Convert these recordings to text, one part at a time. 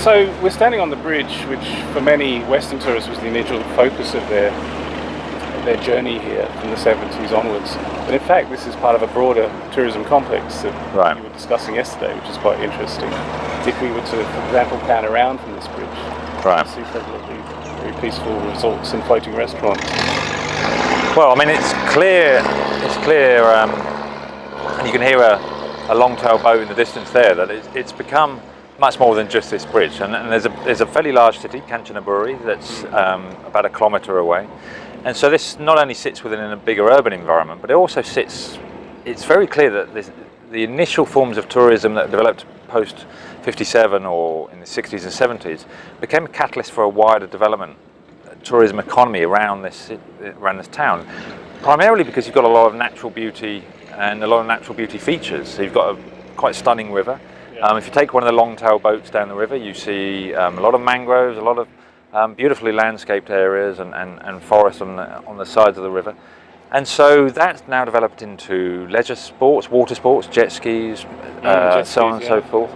So we're standing on the bridge, which for many Western tourists was the initial focus of their journey here from the 70s onwards. But in fact, this is part of a broader tourism complex that you were discussing yesterday, which is quite interesting. If we were to, for example, pan around from this bridge, see several of these very peaceful resorts and floating restaurants. Well, I mean, it's clear, and you can hear a long-tail boat in the distance there, that it's become much more than just this bridge. And there's a fairly large city, Kanchanaburi, that's about 1 kilometre away. And so this not only sits within a bigger urban environment, but it also sits, it's very clear that the initial forms of tourism that developed post-57 or in the 60s and 70s became a catalyst for a wider development, tourism economy around this town, primarily because you've got a lot of natural beauty and a lot of natural beauty features. So you've got a quite stunning river. If you take one of the long-tail boats down the river, you see a lot of mangroves, a lot of beautifully landscaped areas and forests on the sides of the river. And so that's now developed into leisure sports, water sports, jet skis, so on and so forth.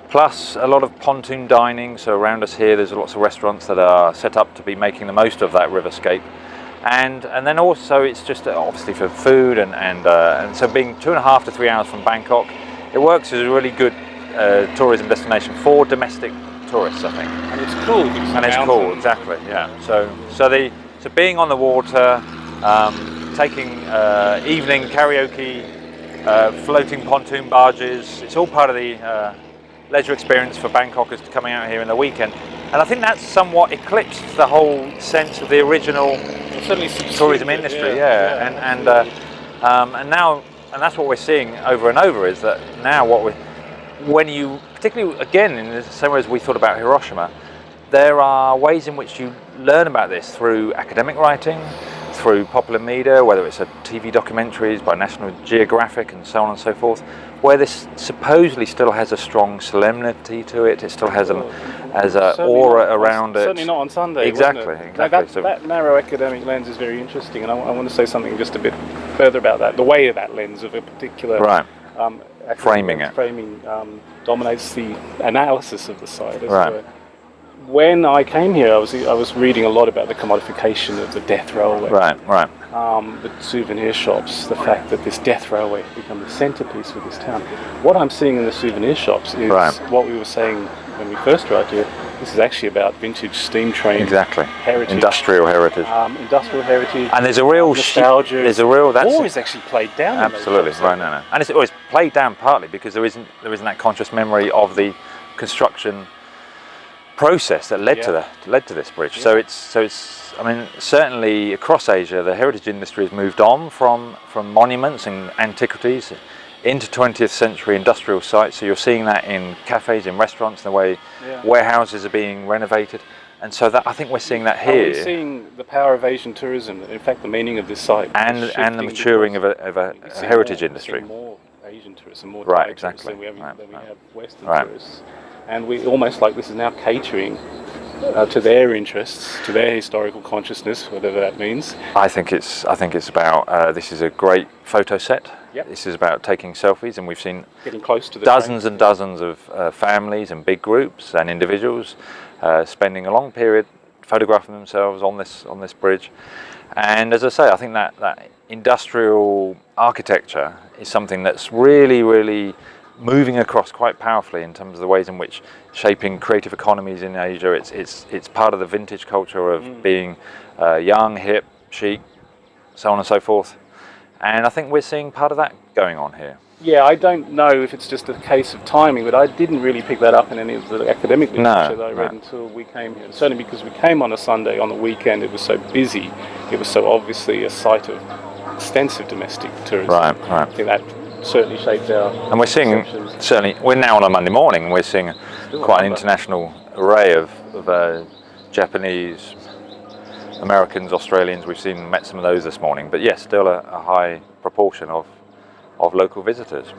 Plus a lot of pontoon dining. So around us here, there's lots of restaurants that are set up to be making the most of that riverscape. And then also it's just obviously for food and so being 2.5 to 3 hours from Bangkok, it works as a really good tourism destination for domestic tourists, I think. And it's cool. And it's cool, exactly. Yeah. So being on the water, taking evening karaoke, floating pontoon barges, it's all part of the leisure experience for Bangkokers coming out here in the weekend. And I think that's somewhat eclipsed the whole sense of the original tourism industry. And that's what we're seeing over and over, is that now when you, particularly again in the same way as we thought about Hiroshima, there are ways in which you learn about this through academic writing, through popular media, whether it's TV documentaries by National Geographic and so on and so forth, where this supposedly still has a strong solemnity to it. It still has an aura around it. Certainly not on Sunday. Exactly. That narrow academic lens is very interesting, and I want to say something just a bit further about that. The way of that lens of a particular framing dominates the analysis of the site. When I came here, I was reading a lot about the commodification of the death railway. The souvenir shops, the fact that this death railway has become the centrepiece of this town. What I'm seeing in the souvenir shops is what we were saying when we first arrived here. This is actually about vintage steam train heritage, industrial heritage, and there's a real nostalgia. There's a real war is actually played down. Absolutely, and it's played down partly because there isn't that conscious memory of the construction process that led to this bridge. So it's I mean, certainly across Asia, the heritage industry has moved on from monuments and antiquities into 20th century industrial sites. So you're seeing that in cafes, in restaurants, the way warehouses are being renovated. And so that I think we're seeing that here. We're seeing the power of Asian tourism, in fact the meaning of this site. And the maturing of a heritage industry. More Asian tourism, more tourists than we have Western tourists. And we almost like this is now catering to their interests, to their historical consciousness, whatever that means. I think it's about this is a great photo set. This is about taking selfies, and we've seen getting close to the dozens and dozens of families and big groups and individuals spending a long period photographing themselves on this bridge. And as I say, I think that industrial architecture is something that's really moving across quite powerfully in terms of the ways in which shaping creative economies in Asia. It's part of the vintage culture of being young, hip, chic, so on and so forth. And I think we're seeing part of that going on here. Yeah, I don't know if it's just a case of timing, but I didn't really pick that up in any of the academic literature that I read until we came here. And certainly because we came on a Sunday, on the weekend, it was so busy. It was so obviously a site of extensive domestic tourism. I think that certainly shaped our And we're seeing, we're now on a Monday morning, and we're seeing quite an international array of Japanese, Americans, Australians. We've met some of those this morning, but yes, still a high proportion of local visitors.